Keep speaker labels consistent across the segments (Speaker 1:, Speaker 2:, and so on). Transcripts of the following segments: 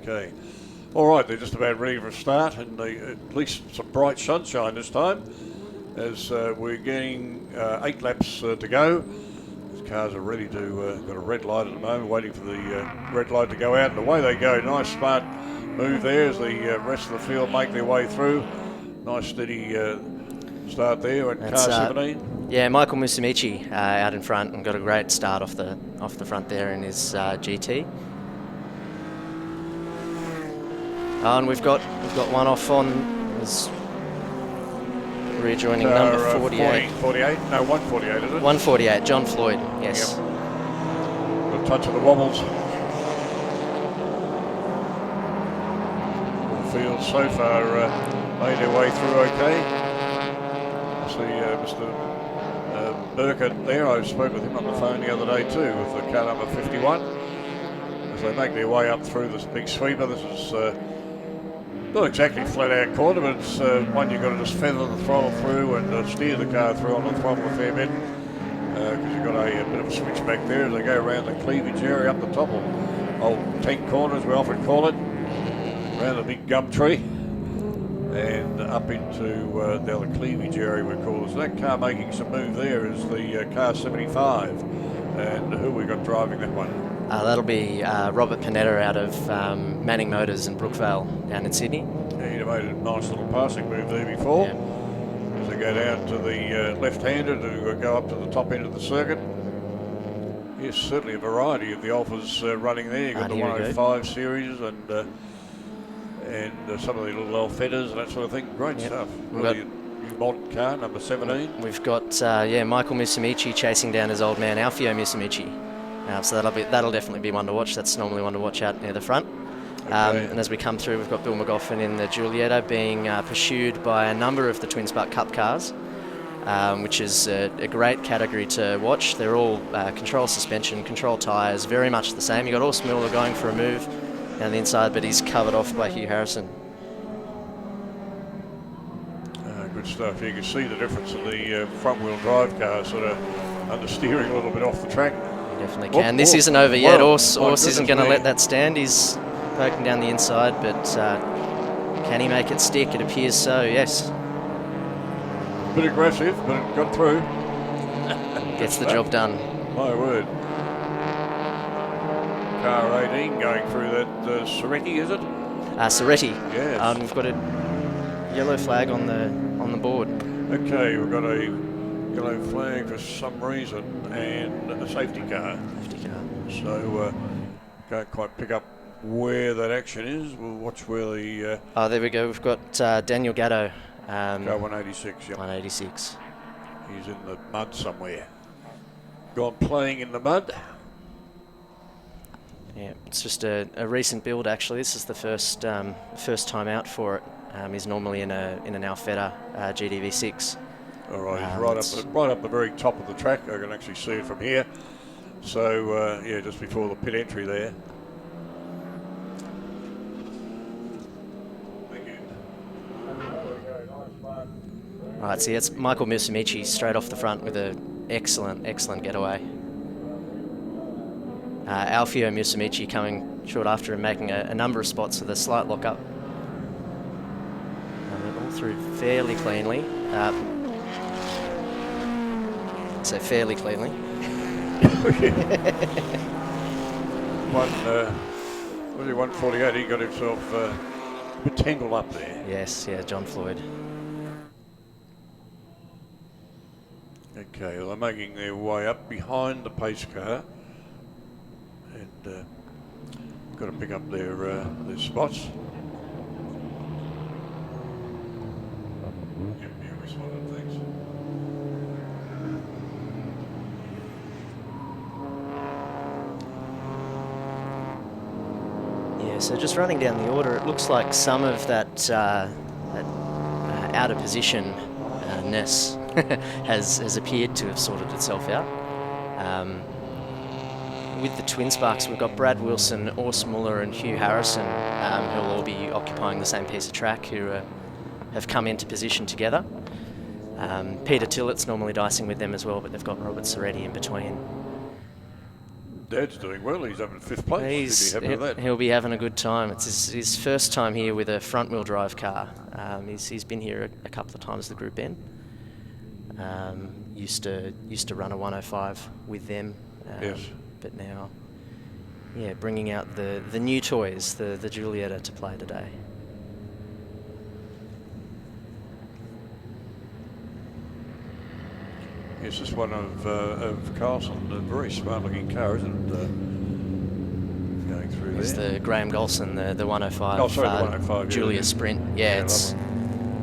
Speaker 1: Okay. All right, they're just about ready for a start, and at least some bright sunshine this time, as we're getting 8 laps to go. These cars are ready to, got a red light at the moment, waiting for the red light to go out, and away they go. Nice smart move there as the rest of the field make their way through. Nice steady start there at car 17.
Speaker 2: Yeah, Michael Musumeci out in front and got a great start off the front there in his GT. And we've got one off on is rejoining number 48.
Speaker 1: 48? No, 148, is it?
Speaker 2: 148, John Floyd, yes.
Speaker 1: Yep. Got a touch of the wobbles. The field so far made their way through okay. I see Mr. Burkett there. I spoke with him on the phone the other day too with the car number 51. As they make their way up through this big sweeper, this is not exactly flat out corner, but it's one you've got to just feather the throttle through and steer the car through on the throttle a fair bit, because you've got a bit of a switch back there as they go around the cleavage area up the top of old tank corner, as we often call it, around the big gum tree and up into the other cleavage area we call it. So that car making some move there is the car 75, and who we got driving that one?
Speaker 2: That'll be Robert Panetta out of Manning Motors in Brookvale down in Sydney.
Speaker 1: Yeah, he'd have made a nice little passing move there before. Yeah. As they go down to the left-hander to go up to the top end of the circuit. Yes, certainly a variety of the Alfas running there. You've got the 105 series and some of the little Alfettas and that sort of thing. Great stuff. Really new modern car, number 17.
Speaker 2: We've got Michael Musumeci chasing down his old man Alfio Musumeci. So that'll definitely be one to watch. That's normally one to watch out near the front. Okay. And as we come through, we've got Bill McGoffin in the Giulietto being pursued by a number of the Twin Spark Cup cars, which is a great category to watch. They're all control suspension, control tyres, very much the same. You've got Urs Miller going for a move down the inside, but he's covered off by Hugh Harrison.
Speaker 1: Good stuff. You can see the difference in the front-wheel drive car, sort of understeering a little bit off the track.
Speaker 2: Definitely can. This isn't over yet. Urs isn't going to let that stand. He's poking down the inside, but can he make it stick? It appears so, yes.
Speaker 1: A bit aggressive, but it got through.
Speaker 2: Gets the job done.
Speaker 1: My word. Car 18 going through that Soretti, is it?
Speaker 2: Soretti.
Speaker 1: Yes.
Speaker 2: We've got a yellow flag on the board.
Speaker 1: Okay, we've got a yellow flag for some reason and a safety car. So can't quite pick up where that action is. We'll watch where the...
Speaker 2: there we go. We've got Daniel Gatto.
Speaker 1: Car 186, yep.
Speaker 2: 186.
Speaker 1: He's in the mud somewhere. Gone playing in the mud.
Speaker 2: Yeah, it's just a recent build actually. This is the first time out for it. He's normally in an Alfetta GDV6.
Speaker 1: All right, he's right up the very top of the track. I can actually see it from here. So yeah, just before the pit entry there. Thank you.
Speaker 2: Right, see, it's Michael Musumeci straight off the front with an excellent getaway. Alfio Musumeci coming short after and making a number of spots with a slight lock-up. All through fairly cleanly. So fairly cleanly.
Speaker 1: Was he 148? He got himself a bit tangled up there.
Speaker 2: Yes, yeah, John Floyd.
Speaker 1: Okay, well, they're making their way up behind the pace car. And got to pick up their spots. Yep, yeah, we spotted things.
Speaker 2: Yeah, so just running down the order, it looks like some of that out of position-ness has appeared to have sorted itself out. With the Twin Sparks, we've got Brad Wilson, Urs Muller and Hugh Harrison, who'll all be occupying the same piece of track, who have come into position together. Peter Tillett's normally dicing with them as well, but they've got Robert Soretti in between.
Speaker 1: Dad's doing well. He's up in 5th place. He'll be happy with that.
Speaker 2: He'll be having a good time. It's his first time here with a front-wheel drive car. He's been here a couple of times, the Group N. Used to run a 105 with them.
Speaker 1: Yes.
Speaker 2: But now, yeah, bringing out the new toys, the Giulietta, to play today.
Speaker 1: Yes, this one of Carlson, a very smart-looking car, isn't it? Going through
Speaker 2: It's
Speaker 1: there.
Speaker 2: the Graham Golson, the 105.
Speaker 1: Oh, sorry, the 105.
Speaker 2: Julia
Speaker 1: yeah.
Speaker 2: Sprint. Yeah, it's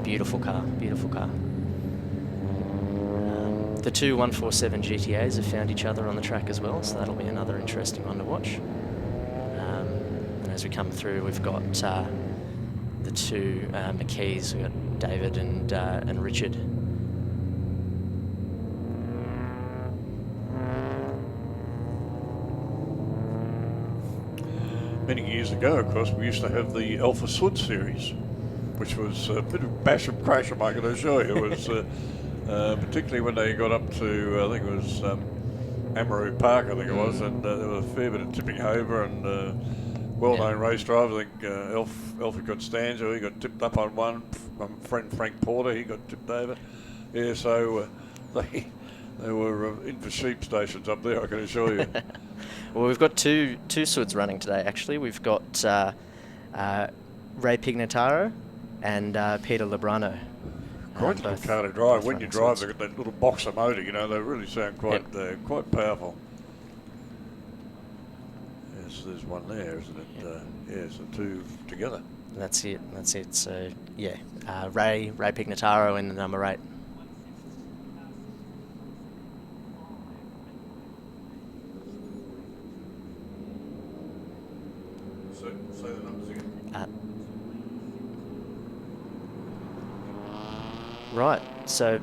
Speaker 2: beautiful car, beautiful car. The two 147 GTAs have found each other on the track as well, so that'll be another interesting one to watch. And as we come through, we've got the two McKees. We've got David and Richard.
Speaker 1: Many years ago, of course, we used to have the Alfa Sud series, which was a bit of bash and crash, I can assure you. It was particularly when they got up to, I think it was Amaru Park, I think it was, and there was a fair bit of tipping over, and well-known race drivers. I think Alfie Constanzo, he got tipped up on one. My friend Frank Porter, he got tipped over. Yeah, so they were in for sheep stations up there, I can assure you.
Speaker 2: Well, we've got two Suds running today, actually. We've got Ray Pignataro and Peter Lebrano.
Speaker 1: Quite a car to drive. When you drive, they've got that little boxer motor, you know, they really sound quite quite powerful. Yes, there's one there, isn't it? Yes, the two together.
Speaker 2: That's it. So, yeah, Ray Pignataro in the number 8.
Speaker 1: Say the numbers again.
Speaker 2: Right, so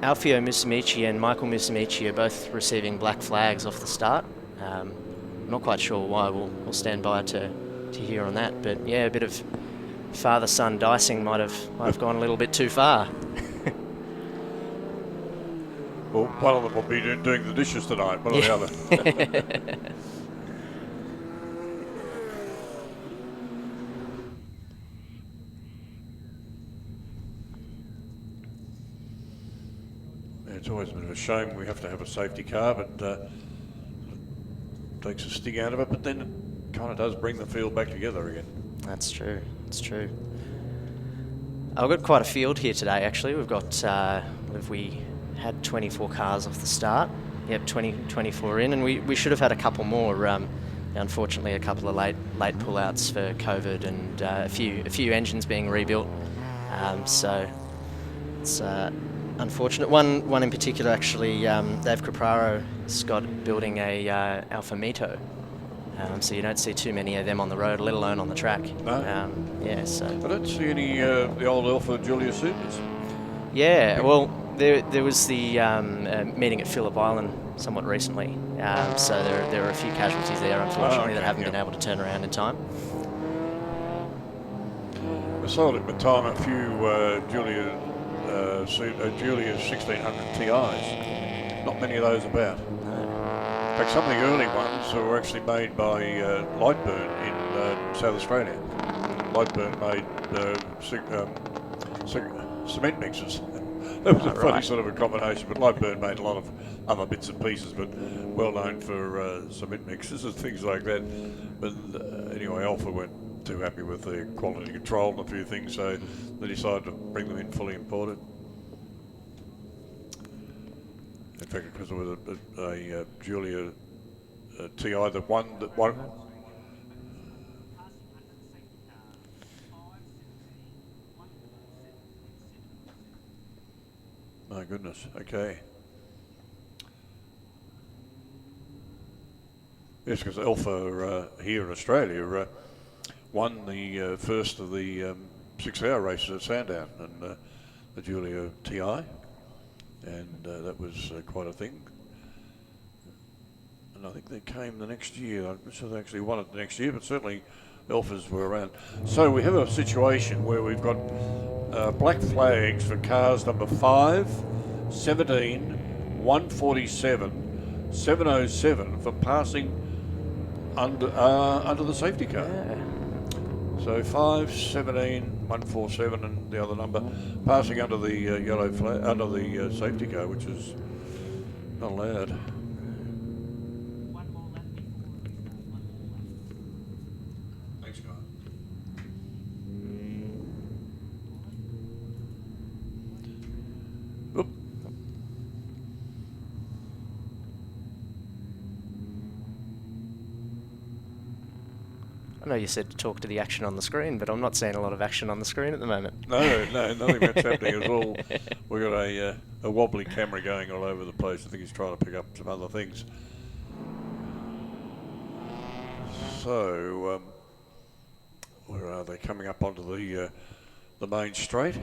Speaker 2: Alfio Musumeci and Michael Musumeci are both receiving black flags off the start. Not quite sure why. We'll stand by to hear on that. But yeah, a bit of father-son dicing might have gone a little bit too far.
Speaker 1: Well, one of them will be doing the dishes tonight, one or the other. It's always a bit of a shame we have to have a safety car, but it takes a sting out of it, but then it kind of does bring the field back together again.
Speaker 2: That's true. It's true. I've got quite a field here today, actually. We've got, we had 24 cars off the start. Yep, 24 in, and we should have had a couple more. Unfortunately, a couple of late pullouts for COVID and a few engines being rebuilt. So it's unfortunate. One in particular, actually, Dave Capraro-'s got building a Alfa Mito. So you don't see too many of them on the road, let alone on the track.
Speaker 1: No.
Speaker 2: Yeah, so.
Speaker 1: I don't see any the old Alfa Julia Supers.
Speaker 2: Yeah, well, there was the meeting at Phillip Island somewhat recently. So there are a few casualties there, unfortunately, that haven't been able to turn around in time.
Speaker 1: I sold at the time a few Julia 1600 Ti's. Not many of those about. In fact, some of the early ones were actually made by Lightburn in South Australia. Lightburn made cement mixers. That was a funny sort of a combination, but Lightburn made a lot of other bits and pieces, but well known for cement mixers and things like that. But anyway, Alfa weren't too happy with the quality control and a few things, so they decided to bring them in fully imported. In fact, because there was a Julia TI, the one that won. My goodness, okay. Yes, because Alfa here in Australia won the first of the 6-hour races at Sandown, and the Julia TI, and that was quite a thing. And I think they came the next year. I'm not sure they actually won it the next year, but certainly Alfas were around. So we have a situation where we've got black flags for cars number 5, 17, 147, 707 for passing under the safety car.
Speaker 2: Yeah.
Speaker 1: So 5:17.147 and the other number passing under the yellow flag, under the safety car, which is not allowed. Thanks, guys. Oop.
Speaker 2: I know you said to talk to the action on the screen, but I'm not seeing a lot of action on the screen at the moment.
Speaker 1: No, nothing much happening at all. We've got a wobbly camera going all over the place. I think he's trying to pick up some other things. So, where are they? Coming up onto the main straight.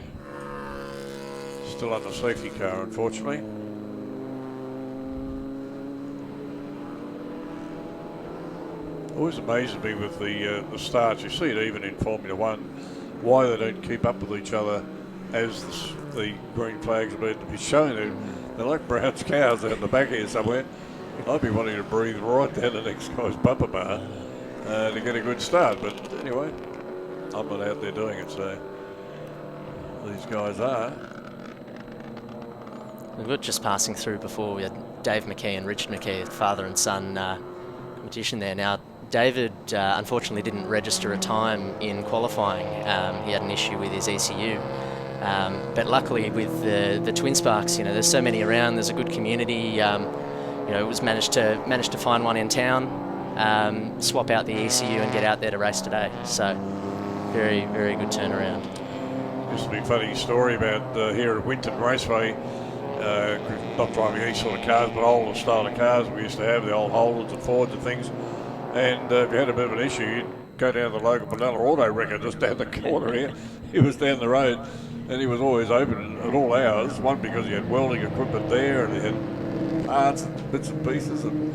Speaker 1: Still under safety car, unfortunately. Always amazes me with the starts. You see it even in Formula One, why they don't keep up with each other as the green flags are meant to be shown. They're like Brown's cows out in the back here somewhere. I'd be wanting to breathe right down the next guy's bumper bar to get a good start. But anyway, I'm not out there doing it, so these guys are.
Speaker 2: We were just passing through before. We had Dave McKee and Richard McKee, father and son competition there. Now, David unfortunately didn't register a time in qualifying. He had an issue with his ECU. But luckily with the Twin Sparks, you know, there's so many around, there's a good community. You know, it was managed to find one in town, swap out the ECU and get out there to race today. So very, very good turnaround.
Speaker 1: Used to be a funny story about here at Winton Raceway, not driving these sort of cars, but older style of cars we used to have, the old Holdens and Fords and things. And if you had a bit of an issue, you'd go down to the local Manila Auto Wrecker just down the corner here. He was down the road, and he was always open at all hours. One, because he had welding equipment there, and he had parts and bits and pieces. And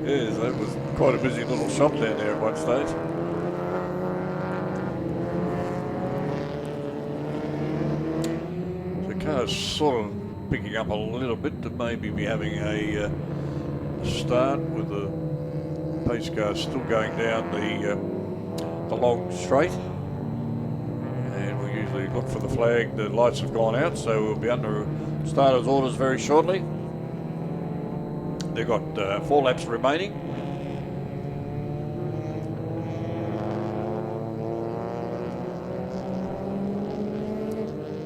Speaker 1: yeah, so it was quite a busy little shop down there at one stage. The car's sort of picking up a little bit to maybe be having a start with the pace car still going down the long straight. And we usually look for the flag. The lights have gone out, so we'll be under starter's orders very shortly. They've got 4 laps remaining.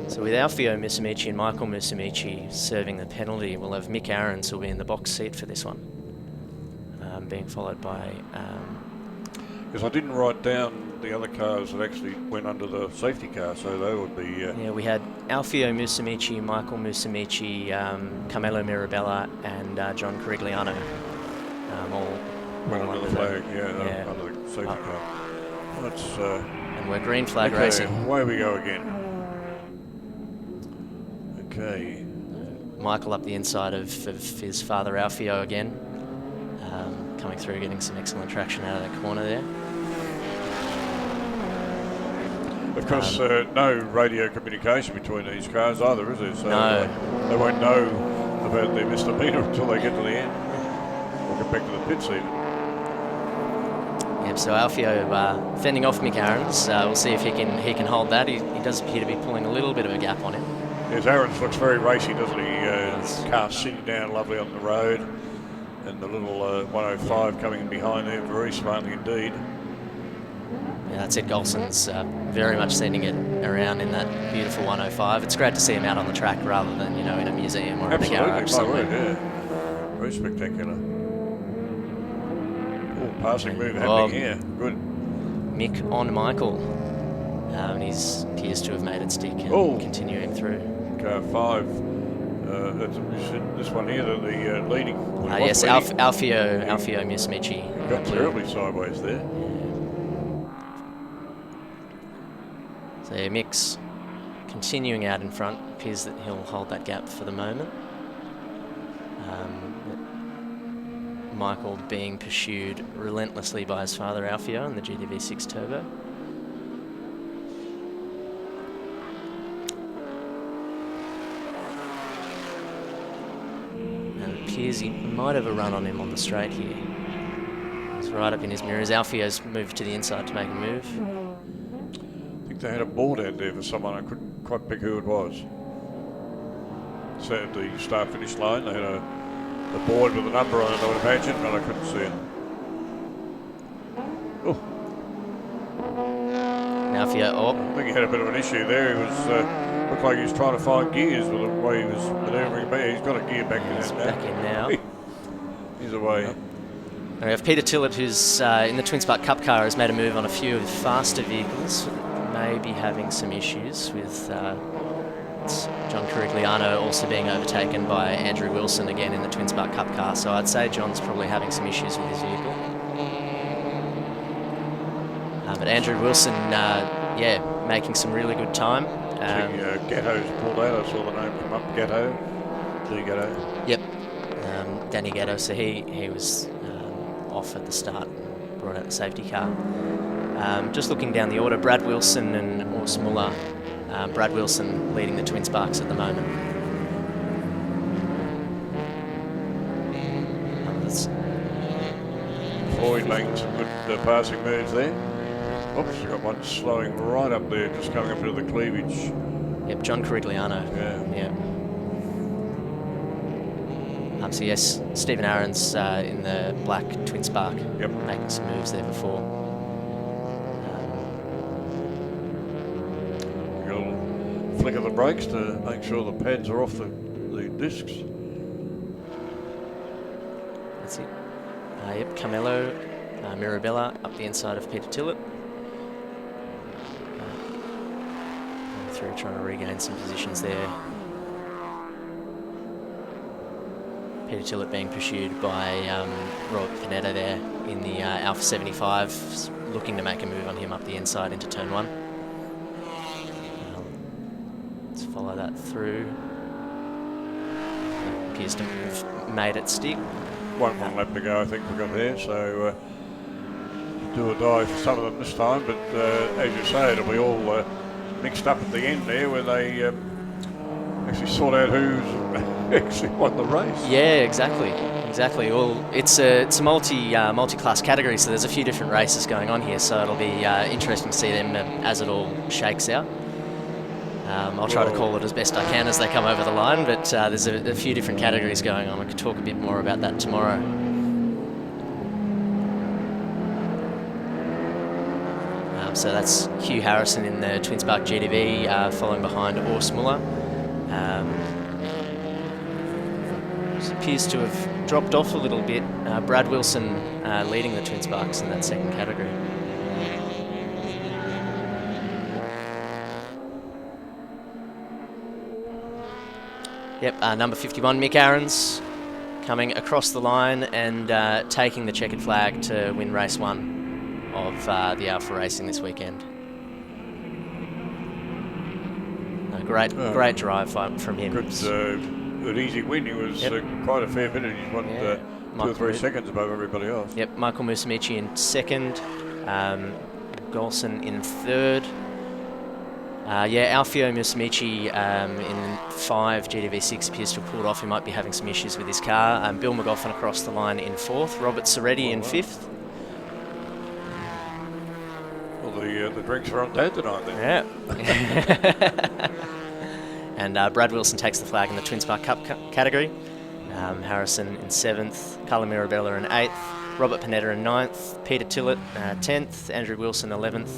Speaker 2: So with Alfio Musumeci and Michael Musumeci serving the penalty, we'll have Mick Aarons who'll be in the box seat for this one, being followed by...
Speaker 1: Because I didn't write down the other cars that actually went under the safety car, so they would be...
Speaker 2: Yeah, we had Alfio Musumeci, Michael Musumeci, Carmelo Mirabella and John Carigliano. All
Speaker 1: went under the flag,
Speaker 2: yeah.
Speaker 1: under the safety car. That's,
Speaker 2: and we're green flag
Speaker 1: okay,
Speaker 2: racing.
Speaker 1: Away we go again. Okay.
Speaker 2: Michael up the inside of his father Alfio again. Coming through, getting some excellent traction out of the corner there.
Speaker 1: Of course, no radio communication between these cars either, is there? So
Speaker 2: no.
Speaker 1: They won't know about their misdemeanor until they get to the end. Or get back to the pits even.
Speaker 2: Yep, so Alfio fending off Mick Aarons. We'll see if he can hold that. He does appear to be pulling a little bit of a gap on him.
Speaker 1: Yes, Aarons looks very racy, doesn't he? Car sitting down lovely on the road. And the little 105 coming in behind there, very smartly indeed.
Speaker 2: Yeah, that's it. Golson's very much sending it around in that beautiful 105. It's great to see him out on the track rather than, you know, in a museum or in a garage somewhere.
Speaker 1: Yeah. Very spectacular. Oh, passing move happening here. Good.
Speaker 2: Mick on Michael. And he appears to have made it stick and continuing through.
Speaker 1: Car 5. This one here, the leading.
Speaker 2: Yes, Alfio Musumeci.
Speaker 1: Got terribly sideways there.
Speaker 2: So yeah, Mick's continuing out in front. Appears that he'll hold that gap for the moment. Michael being pursued relentlessly by his father Alfio in the GTV6 Turbo. And it appears he might have a run on him on the straight here. He's He's right up in his mirrors. Alfio's moved to the inside to make a move.
Speaker 1: I think they had a board out there for someone. I couldn't quite pick who it was. So at the start-finish line, they had a board with a number on it, I would imagine, but I couldn't see it. Oh.
Speaker 2: Alfio,
Speaker 1: I think he had a bit of an issue there. He was looked like he was trying to find gears with the way he was manoeuvring. But he's got a gear back in
Speaker 2: he's
Speaker 1: now.
Speaker 2: back in now.
Speaker 1: He's away.
Speaker 2: Yep. And we have Peter Tillett, who's in the Twin Spark Cup car, has made a move on a few of the faster vehicles. Maybe having some issues with John Carigliano also being overtaken by Andrew Wilson again in the Twin Spark Cup car. So I'd say John's probably having some issues with his vehicle. But Andrew Wilson, making some really good time.
Speaker 1: Gatto's pulled out. I saw the name come up. Gatto. Gatto.
Speaker 2: Yep. Danny Gatto. So he was off at the start, brought out the safety car. Just looking down the order, Brad Wilson and Urs Muller. Brad Wilson leading the Twin Sparks at the moment.
Speaker 1: Floyd making some good passing moves there. Oops, got one slowing right up there, just coming up into the cleavage.
Speaker 2: Yep, John Carigliano. Yeah. So yes, Stephen Aaron's in the black Twin Spark.
Speaker 1: Yep.
Speaker 2: Making some moves there before.
Speaker 1: Got a little flick of the brakes to make sure the pads are off the discs.
Speaker 2: That's it. Yep, Carmelo, Mirabella up the inside of Peter Tillett. Through trying to regain some positions there. Peter Tillett being pursued by Robert Panetta there in the Alfa 75, looking to make a move on him up the inside into turn 1. Let's follow that through. Appears to have made it stick.
Speaker 1: One lap to go, I think we got there, so do or die for some of them this time, but as you say, it'll be all mixed up at the end there where they actually sort out who's actually won the race.
Speaker 2: Yeah, exactly. Well, it's a multi-class category, so there's a few different races going on here, so it'll be interesting to see them as it all shakes out. I'll try to call it as best I can as they come over the line, but there's a few different categories going on. I could talk a bit more about that tomorrow. So that's Hugh Harrison in the Twin Spark GTV, following behind Urs Muller. Appears to have dropped off a little bit. Brad Wilson leading the Twin Sparks in that second category. Yep, number 51, Mick Aarons, coming across the line and taking the checkered flag to win race 1 of the Alfa Racing this weekend. Great drive from him.
Speaker 1: Good easy win. He was quite a fair bit. He's won 2 or 3 seconds above everybody else.
Speaker 2: Yep, Michael Musumeci in second, Golson in third. Alfio Musumeci in 5, GTV6 appears to have pulled off. He might be having some issues with his car. Bill McGoffin across the line in 4th. Robert Soretti in 5th.
Speaker 1: Well, the drinks are on tap tonight then.
Speaker 2: Yeah. And Brad Wilson takes the flag in the Twin Spark Cup category. Harrison in 7th. Carlo Mirabella in 8th. Robert Panetta in 9th. Peter Tillett 10th. Andrew Wilson 11th.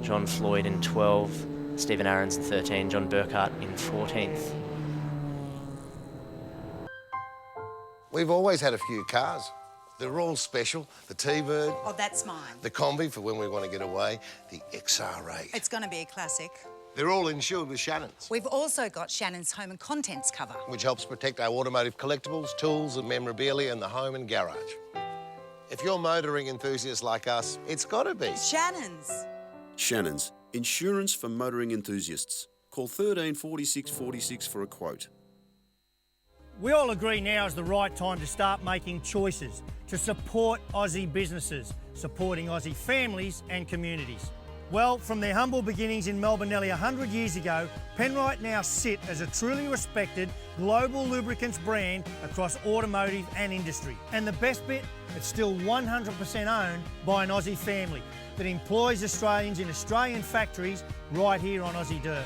Speaker 2: John Floyd in 12, Stephen Aarons in 13, John Burkhart in 14th.
Speaker 3: We've always had a few cars. They're all special. The T-Bird.
Speaker 4: Oh, that's mine.
Speaker 3: The Combi for when we want to get away. The XR8.
Speaker 4: It's going to be a classic.
Speaker 3: They're all insured with Shannon's.
Speaker 4: We've also got Shannon's Home and Contents cover,
Speaker 3: which helps protect our automotive collectibles, tools and memorabilia in the home and garage. If you're motoring enthusiasts like us, it's got to be
Speaker 4: Shannon's.
Speaker 5: Shannon's, insurance for motoring enthusiasts. Call 13 46 46 for a quote.
Speaker 6: We all agree now is the right time to start making choices to support Aussie businesses, supporting Aussie families and communities. Well, from their humble beginnings in Melbourne nearly 100 years ago, Penrite now sit as a truly respected global lubricants brand across automotive and industry. And the best bit, it's still 100% owned by an Aussie family that employs Australians in Australian factories right here on Aussie dirt.